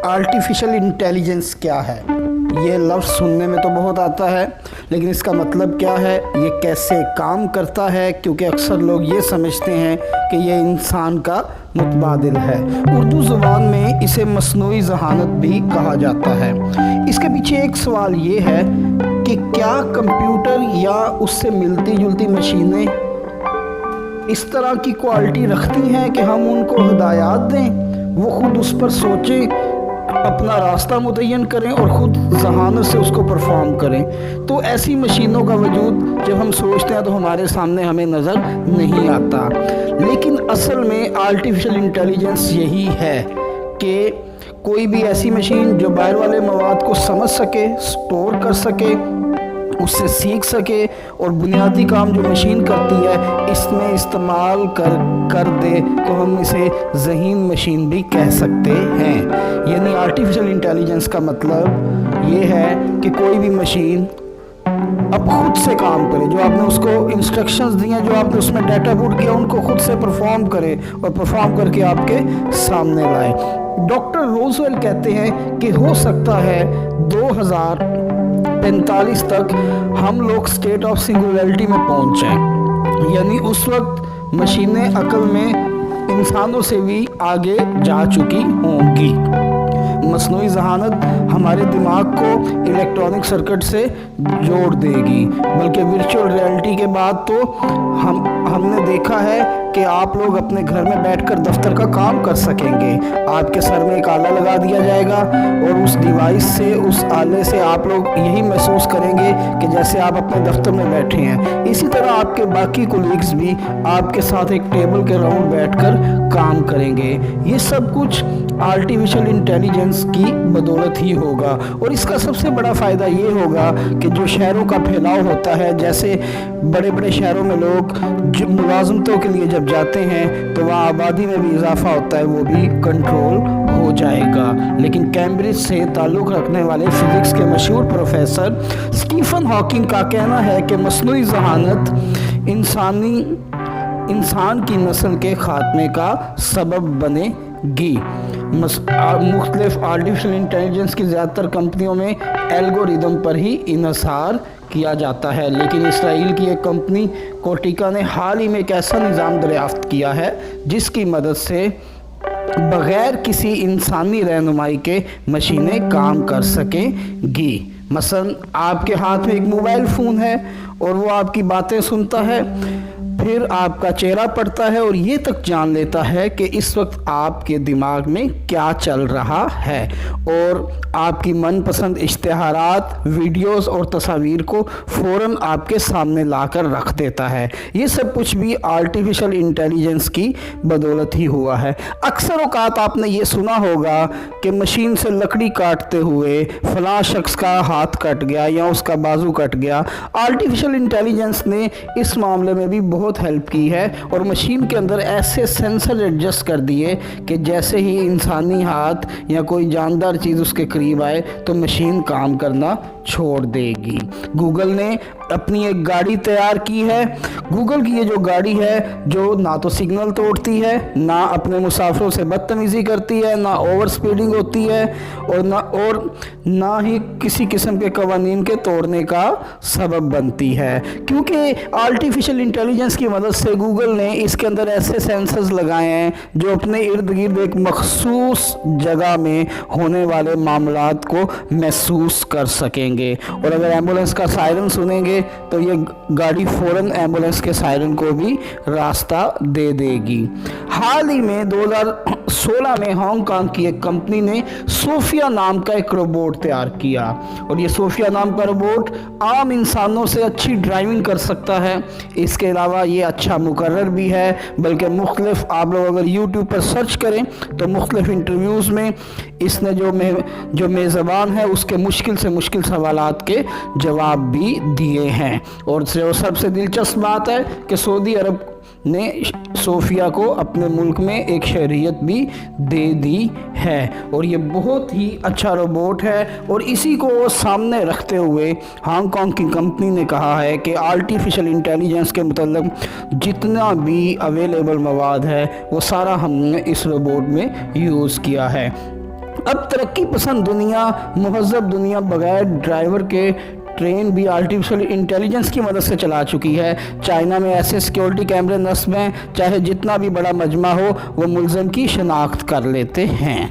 Artificial intelligence کیا ہے؟ یہ لفظ سننے میں تو بہت آتا ہے، لیکن اس کا مطلب کیا ہے، یہ کیسے کام کرتا ہے؟ کیونکہ اکثر لوگ یہ سمجھتے ہیں کہ یہ انسان کا متبادل ہے۔ اردو زبان میں اسے مصنوعی ذہانت بھی کہا جاتا ہے۔ اس کے پیچھے ایک سوال یہ ہے کہ کیا کمپیوٹر یا اس سے ملتی جلتی مشینیں اس طرح کی کوالٹی رکھتی ہیں کہ ہم ان کو ہدایات دیں، وہ خود اس پر سوچیں، اپنا راستہ متعین کریں اور خود ذہانت سے اس کو پرفارم کریں؟ تو ایسی مشینوں کا وجود جب ہم سوچتے ہیں تو ہمارے سامنے ہمیں نظر نہیں آتا، لیکن اصل میں آرٹیفیشل انٹیلیجنس یہی ہے کہ کوئی بھی ایسی مشین جو باہر والے مواد کو سمجھ سکے، سٹور کر سکے، اس سے سیکھ سکے اور بنیادی کام جو مشین کرتی ہے اس میں استعمال کر دے، تو ہم اسے ذہین مشین بھی کہہ سکتے ہیں۔ یعنی آرٹیفیشل انٹیلیجنس کا مطلب یہ ہے کہ کوئی بھی مشین اب خود سے کام کرے، جو آپ نے اس کو انسٹرکشنز دی ہیں، جو آپ نے اس میں ڈیٹا پٹ کیا، ان کو خود سے پرفارم کرے اور پرفارم کر کے آپ کے سامنے لائے۔ ڈاکٹر روزویل کہتے ہیں کہ ہو سکتا ہے 2045 تک ہم لوگ اسٹیٹ آف سنگولیرٹی میں پہنچ جائیں، یعنی اس وقت مشینیں عقل میں انسانوں سے بھی آگے جا چکی ہوں گی۔ مصنوعی ذہانت ہمارے دماغ کو الیکٹرانک سرکٹ سے جوڑ دے گی، بلکہ ورچوئل ریئلٹی کے بعد تو ہم نے دیکھا ہے کہ آپ لوگ اپنے گھر میں بیٹھ کر دفتر کا کام کر سکیں گے۔ آپ کے سر میں ایک آلہ لگا دیا جائے گا اور اس ڈیوائس سے، اس آلے سے آپ لوگ یہی محسوس کریں گے کہ جیسے آپ اپنے دفتر میں بیٹھے ہیں۔ اسی طرح آپ کے باقی کولیگز بھی آپ کے ساتھ ایک ٹیبل کے راؤنڈ بیٹھ کر کام کریں گے۔ یہ سب کچھ آرٹیفیشل انٹیلیجنس کی بدولت ہی ہوگا، اور اس کا سب سے بڑا فائدہ یہ ہوگا کہ جو شہروں کا پھیلاؤ ہوتا ہے، جیسے بڑے بڑے شہروں میں لوگ ملازمتوں کے لیے جب جاتے ہیں تو وہاں آبادی میں بھی اضافہ ہوتا ہے، وہ بھی کنٹرول ہو جائے گا۔ لیکن کیمبرج سے تعلق رکھنے والے فزکس کے مشہور پروفیسر اسٹیفن ہاکنگ کا کہنا ہے کہ مصنوعی ذہانت انسان کی نسل کے خاتمے کا سبب بنے گی۔ مختلف آرٹیفیشل انٹیلیجنس کی زیادہ تر کمپنیوں میں الگوریدم پر ہی انحصار کیا جاتا ہے، لیکن اسرائیل کی ایک کمپنی کوٹیکا نے حال ہی میں ایک ایسا نظام دریافت کیا ہے جس کی مدد سے بغیر کسی انسانی رہنمائی کے مشینیں کام کر سکیں گی۔ مثلا آپ کے ہاتھ میں ایک موبائل فون ہے اور وہ آپ کی باتیں سنتا ہے، پھر آپ کا چہرہ پڑھتا ہے اور یہ تک جان لیتا ہے کہ اس وقت آپ کے دماغ میں کیا چل رہا ہے، اور آپ کی من پسند اشتہارات، ویڈیوز اور تصاویر کو فوراً آپ کے سامنے لا کر رکھ دیتا ہے۔ یہ سب کچھ بھی آرٹیفیشل انٹیلیجنس کی بدولت ہی ہوا ہے۔ اکثر اوقات آپ نے یہ سنا ہوگا کہ مشین سے لکڑی کاٹتے ہوئے فلاں شخص کا ہاتھ کٹ گیا یا اس کا بازو کٹ گیا۔ آرٹیفیشل انٹیلیجنس نے اس معاملے میں بھی بہت ہیلپ کی ہے، اور مشین کے اندر ایسے سینسر ایڈجسٹ کر دیے کہ جیسے ہی انسانی ہاتھ یا کوئی جاندار چیز اس کے قریب آئے تو مشین کام کرنا چھوڑ دے گی۔ گوگل نے اپنی ایک گاڑی تیار کی ہے۔ گوگل کی یہ جو گاڑی ہے، جو نہ تو سگنل توڑتی ہے، نہ اپنے مسافروں سے بدتمیزی کرتی ہے، نہ اوور سپیڈنگ ہوتی ہے، اور نہ ہی کسی قسم کے قوانین کے توڑنے کا سبب بنتی ہے، کیونکہ آرٹیفیشل انٹیلیجنس کی مدد سے گوگل نے اس کے اندر ایسے سینسرز لگائے ہیں جو اپنے ارد گرد ایک مخصوص جگہ میں ہونے والے معاملات کو محسوس کر سکیں گے، اور اگر ایمبولینس کا سائرن سنیں گے تو یہ گاڑی فوراً ایمبولینس کے سائرن کو بھی راستہ دے دے گی۔ حال ہی میں 2016 میں ہانگ کانگ کی ایک کمپنی نے صوفیہ نام کا ایک روبوٹ تیار کیا، اور یہ صوفیہ نام کا روبوٹ عام انسانوں سے اچھی ڈرائیونگ کر سکتا ہے۔ اس کے علاوہ یہ اچھا مقرر بھی ہے، بلکہ مختلف، آپ لوگ اگر یوٹیوب پر سرچ کریں تو مختلف انٹرویوز میں اس نے جو میزبان ہے اس کے مشکل سے مشکل سوالات کے جواب بھی دیے ہیں۔ اور جو سب سے دلچسپ بات ہے کہ سعودی عرب نے صوفیہ کو اپنے ملک میں ایک شہریت بھی دے دی ہے، اور یہ بہت ہی اچھا روبوٹ ہے۔ اور اسی کو سامنے رکھتے ہوئے ہانگ کانگ کی کمپنی نے کہا ہے کہ آرٹیفیشل انٹیلیجنس کے متعلق جتنا بھی اویلیبل مواد ہے وہ سارا ہم نے اس روبوٹ میں یوز کیا ہے۔ اب ترقی پسند دنیا، مہذب دنیا بغیر ڈرائیور کے ٹرین بھی آرٹیفیشل انٹیلیجنس کی مدد سے چلا چکی ہے۔ چائنا میں ایسے سیکیورٹی کیمرے نصب ہیں، چاہے جتنا بھی بڑا مجمع ہو وہ ملزم کی شناخت کر لیتے ہیں۔